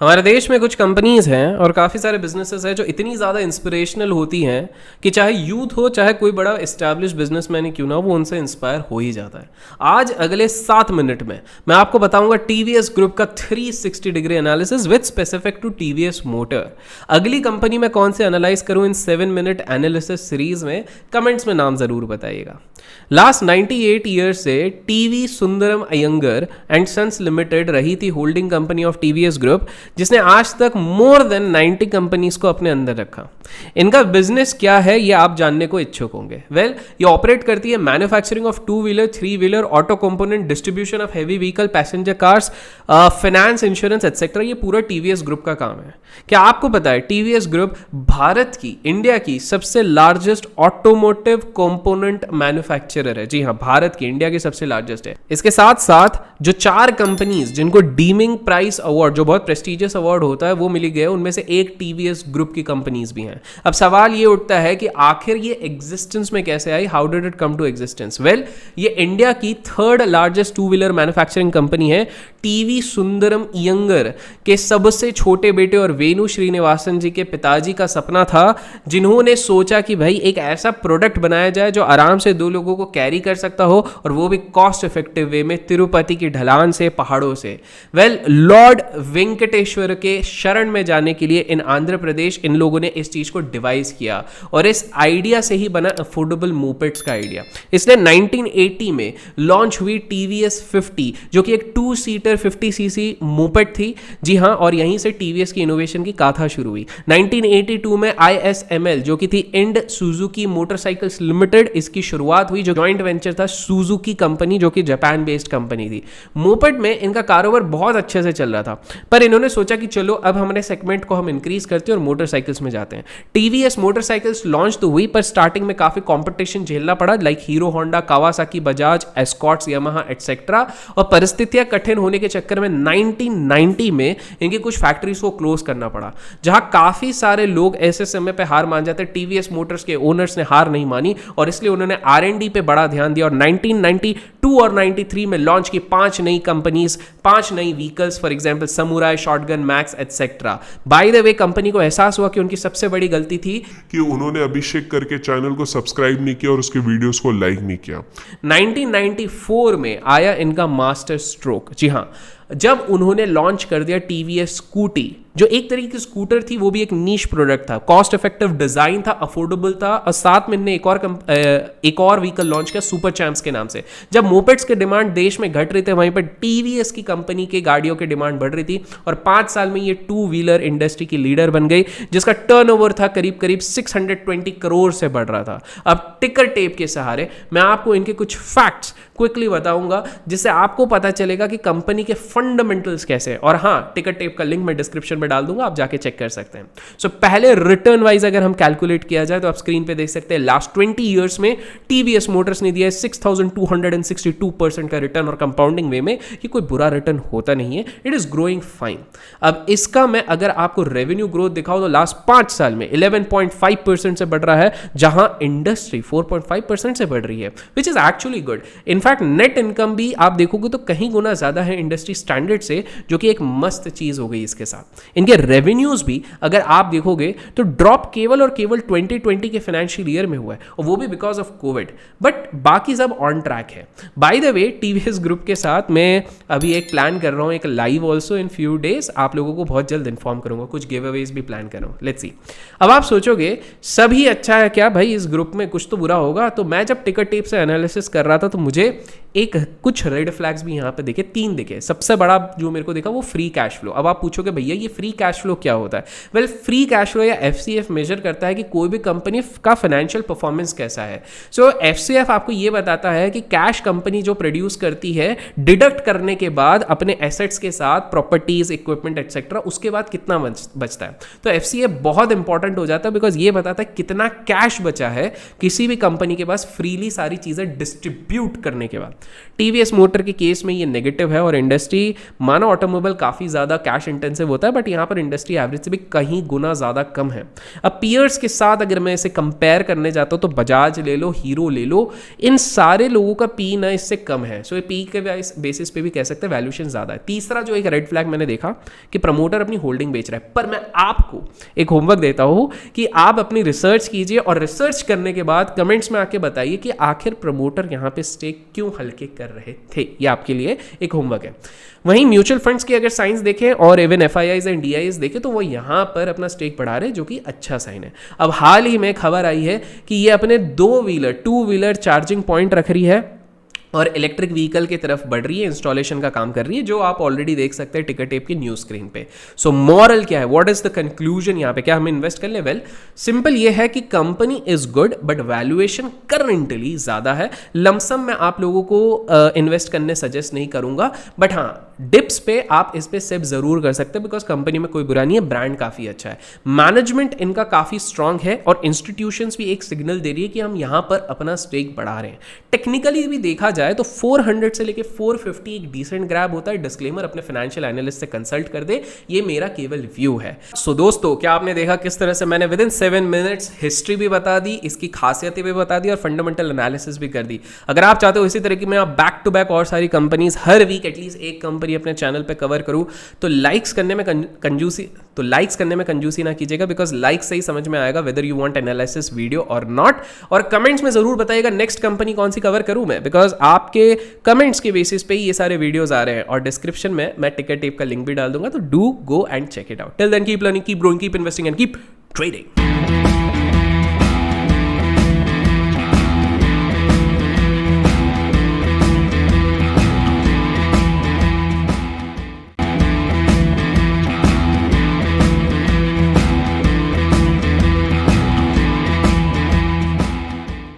हमारे देश में कुछ कंपनीज हैं और काफ़ी सारे बिजनेसेस हैं जो इतनी ज़्यादा इंस्पिरेशनल होती हैं कि चाहे यूथ हो चाहे कोई बड़ा इस्टेब्लिश बिजनेसमैन ही क्यों ना हो, वो उनसे इंस्पायर हो ही जाता है। आज अगले 7 मिनट में मैं आपको बताऊंगा टीवीएस ग्रुप का 360 degree analysis with specific to TVS motor. अगली कंपनी में कौन से एनालाइज करूं इन 7 मिनट एनालिसिस सीरीज में, कमेंट्स में नाम ज़रूर बताइएगा। लास्ट 98 ईयर्स से T V Sundaram Iyengar and sons limited रही थी holding company of TVS group, जिसने आज तक मोर देन 90 कंपनीज को अपने अंदर रखा। इनका बिजनेस क्या है ये आप जानने को इच्छुक होंगे। वेल, ये ऑपरेट करती है manufacturing of 2 wheeler 3 wheeler auto component, distribution of heavy vehicle, passenger cars, finance, insurance etcetera. ये पूरा टीवीएस ग्रुप का काम है। क्या आपको पता है टीवीएस ग्रुप भारत की, इंडिया की सबसे लार्जेस्ट ऑटोमोटिव कंपोनेंट मैन्युफैक्चरर है। जी हाँ, भारत की, इंडिया की सबसे लार्जेस्ट है। इसके साथ साथ जो 4 कंपनीज जिनको डीमिंग प्राइस अवार्ड, जो बहुत प्रेस्टिजियस अवार्ड होता है, वो मिली गए, उनमें से एक टीवीएस ग्रुप की कंपनीज भी हैं। अब सवाल ये उठता है कि आखिर ये एग्जिस्टेंस में कैसे आई, how did it come to existence. Well, ये इंडिया की 3rd largest 2 wheeler manufacturing company है। टीवी सुंदरम अयंगर के सबसे छोटे बेटे और वेणु श्रीनिवासन जी के पिताजी का सपना था, जिन्होंने सोचा कि भाई एक ऐसा प्रोडक्ट बनाया जाए जो आराम से 2 लोगों को कैरी कर सकता हो, और वो भी कॉस्ट इफेक्टिव वे में, तिरुपति की ढलान से, पहाड़ों से। वेल, लॉर्ड वेंकटेश्वर के शरण में जाने के लिए इन आंध्र प्रदेश इन लोगों ने इस चीज को डिवाइस किया, और इस आइडिया से ही बना अफोर्डेबल मोपेड्स का आइडिया। इसलिए 1980 में लॉन्च हुई टीवीएस 50, जो कि एक 2 सीटर 50 सीसी मोपेड थी। जी हाँ, और यहीं से टीवीएस की इनोवेशन की गाथा शुरू हुई। 1982 में ISML, जो कि थी इंड सुजुकी मोटरसाइकिल्स लिमिटेड, इसकी शुरुआत हुई, जो जॉइंट वेंचर था सुजुकी कंपनी, जो कि जापान बेस्ड कंपनी थी। मोपेड में इनका कारोबार बहुत अच्छे से चल रहा था, पर इन्होंने सोचा कि चलो अब हमारे सेगमेंट को हम इंक्रीज करते हैं और मोटरसाइकिल्स में जाते हैं। टीवीएस मोटरसाइकिल्स लॉन्च तो हुई, पर स्टार्टिंग में काफी कंपटीशन झेलना पड़ा, like hero Honda, Kawasaki, Bajaj, Escorts, Yamaha etcetera. और परिस्थितियां कठिन होने के चक्कर में 1990 में इनकी कुछ फैक्ट्रीज को क्लोज करना पड़ा, जहां काफी सारे लोग ऐसे समय पे हार मान जाते। टीवीएस मोटर्स के ओनर्स ने हार नहीं मानी, और इसलिए उन्होंने R&D पे बड़ा ध्यान दिया, और 1992 और 93 में लॉन्च की 5 नई कंपनीज, 5 नई vehicles, for example samurai, shotgun, max etcetera. By the way, company को एहसास हुआ कि उनकी सबसे बड़ी गलती थी कि उन्होंने अभिषेक करके चैनल को सब्सक्राइब नहीं किया और उसके वीडियोस को लाइक नहीं किया। 1994 में आया इनका मास्टर स्ट्रोक। जी हाँ, जब उन्होंने लॉन्च कर दिया टीवीएस स्कूटी, जो एक तरीके की स्कूटर थी, वो भी एक नीश प्रोडक्ट था, कॉस्ट इफेक्टिव डिजाइन था, अफोर्डेबल था, और साथ में इन्होंने एक और व्हीकल लॉन्च किया सुपर चैंप्स के नाम से। जब मोपेड्स के डिमांड देश में घट रहे थे, वहीं पर टीवीएस की कंपनी के गाड़ियों की डिमांड बढ़ रही थी, और 5 साल में ये 2 व्हीलर इंडस्ट्री की लीडर बन गई, जिसका टर्नओवर था करीब करीब 620 करोड़ से बढ़ रहा था। अब टिकर टेप के सहारे मैं आपको इनके कुछ फैक्ट्स क्विकली बताऊंगा, जिससे आपको पता चलेगा कि कंपनी के फंडामेंटल्स कैसे हैं। और हाँ, टिकर टेप का लिंक मैं डिस्क्रिप्शन में डाल दूंगा, आप जाके चेक कर सकते हैं। सो पहले रिटर्न वाइज अगर हम कैलकुलेट किया जाए तो आप स्क्रीन पे देख सकते हैं, लास्ट 20 ईयर्स में टीवीएस मोटर्स ने दिया है 6262% का रिटर्न, और कंपाउंडिंग वे में ये कोई बुरा रिटर्न होता नहीं है, इट इज ग्रोइंग फाइन। अब इसका मैं अगर आपको रेवेन्यू ग्रोथ दिखाऊं तो लास्ट 5 साल में 11.5% से बढ़ रहा है, जहां इंडस्ट्री 4.5% से बढ़ रही है, which is actually good. In fact net income भी आप देखोगे तो कहीं गुना ज्यादा है इंडस्ट्री स्टैंडर्ड से, जो कि एक मस्त चीज हो गई इसके साथ। इनके रेवेन्यूज भी अगर आप देखोगे तो ड्रॉप केवल और केवल 2020 के फाइनेंशियल ईयर में हुआ है, और वो भी बिकॉज ऑफ कोविड, बट बाकी सब ऑन ट्रैक है। By the way, TVS group के साथ मैं अभी एक प्लान कर रहा हूं, एक live also in few days, आप लोगों को बहुत जल्द इन्फॉर्म करूंगा, कुछ गिव अवेज भी प्लान कर रहा हूं, लेट्स सी। अब आप सोचोगे सभी अच्छा है क्या भाई, इस ग्रुप में कुछ तो बुरा होगा। तो मैं जब टिकर टेप से एनालिसिस कर रहा था तो मुझे कुछ रेड फ्लैग्स भी यहाँ पे दिखे, 3 दिखे। सबसे बड़ा जो मेरे को देखा वो फ्री कैश फ्लो। अब आप पूछोगे भैया ये फ्री कैश फ्लो क्या होता है? वेल, फ्री कैश फ्लो या एफसीएफ मेजर करता है कि कोई भी कंपनी का फाइनेंशियल परफॉर्मेंस कैसा है। सो एफसीएफ आपको ये बताता है कि कैश कंपनी जो प्रोड्यूस करती है, डिडक्ट करने के बाद अपने एसेट्स के साथ, प्रॉपर्टीज, इक्विपमेंट एटसेट्रा, उसके बाद कितना बचता है। तो एफसीएफ बहुत इंपॉर्टेंट हो जाता है, बिकॉज ये बताता है कितना कैश बचा है किसी भी कंपनी के पास फ्रीली सारी चीजें डिस्ट्रीब्यूट करने के बाद। टीवीएस मोटर के केस में ये नेगेटिव है, और इंडस्ट्री मानो ऑटोमोबाइल काफी ज्यादा कैश इंटेंसिव होता है, बट बट यहाँ पर इंडस्ट्री एवरेज से भी कहीं गुना ज़्यादा कम है। अब पीयर्स के साथ अगर मैं इसे कंपेयर करने जाता हूँ तो बजाज ले लो, हीरो ले लो, इन सारे लोगों का पी ना इससे कम है। सो ये पी के बेसिस पे भी कह सकते हैं वैल्यूएशन ज़्यादा है। तीसरा जो एक रेड फ्लैग मैंने देखा कि प्रमोटर अपनी होल्डिंग बेच रहा है, पर मैं आपको एक होमवर्क देता हूँ कि आप अपनी रिसर्च कीजिए और रिसर्च करने के बाद कमेंट्स में आके बताइए कि आखिर प्रमोटर यहाँ पे स्टेक क्यों हल्के कर रहे थे। ये आपके लिए एक होमवर्क है। वहीं म्यूचुअल फंड्स की अगर साइंस देखें और इवन एफआईआईज एंड डीआईएस देखें तो वो यहाँ पर अपना स्टेक बढ़ा रहे हैं, जो कि अच्छा साइन है। अब हाल ही में खबर आई है कि ये अपने टू व्हीलर चार्जिंग पॉइंट रख रही है और इलेक्ट्रिक व्हीकल की तरफ बढ़ रही है, इंस्टॉलेशन का काम कर रही है, जो आप ऑलरेडी देख सकते हैं टिकर टेप की न्यूज स्क्रीन पे। सो मॉरल क्या है, व्हाट इज द कंक्लूजन यहाँ पे, क्या हम इन्वेस्ट कर ले? वेल सिंपल ये है कि company is good but valuation currently ज्यादा है। लमसम मैं आप लोगों को इन्वेस्ट करने सजेस्ट नहीं करूंगा, बट हाँ डिप्स पे आप इस पे सेव जरूर कर सकते हैं, बिकॉज कंपनी में कोई बुरा नहीं है, ब्रांड काफी अच्छा है, मैनेजमेंट इनका काफी स्ट्रांग है और इंस्टीट्यूशंस भी एक सिग्नल दे रही है कि हम यहां पर अपना स्टेक बढ़ा रहे हैं। टेक्निकली भी देखा जाए तो 400 से लेके 450 एक डिसेंट ग्रैब होता है। डिस्क्लेमर अपने फाइनेंशियल एनालिस्ट से कंसल्ट कर दे, ये मेरा केवल व्यू है। सो दोस्तों, क्या आपने देखा किस तरह से मैंने विद इन 7 मिनट्स हिस्ट्री भी बता दी, इसकी खासियतें भी बता दी और फंडामेंटल एनालिसिस भी कर दी। अगर आप चाहते हो इसी तरह की मैं बैक टू बैक और सारी कंपनीज हर वीक एटलीस्ट एक कंपनी अपने चैनल पे कवर करूं तो लाइक्स करने में कंजूसी ना कीजिएगा, बिकॉज लाइक्स से ही समझ में आएगा whether you want analysis video और नॉट। और कमेंट्स में जरूर बताइएगा नेक्स्ट कंपनी कौन सी कवर करूं मैं, बिकॉज आपके कमेंट्स के बेसिस पे ही ये सारे वीडियोस आ रहे हैं। और डिस्क्रिप्शन में मैं टिकर टेप का लिंक भी डाल दूंगा, तो do go and check it out. Till then keep learning, keep growing, keep investing and keep trading.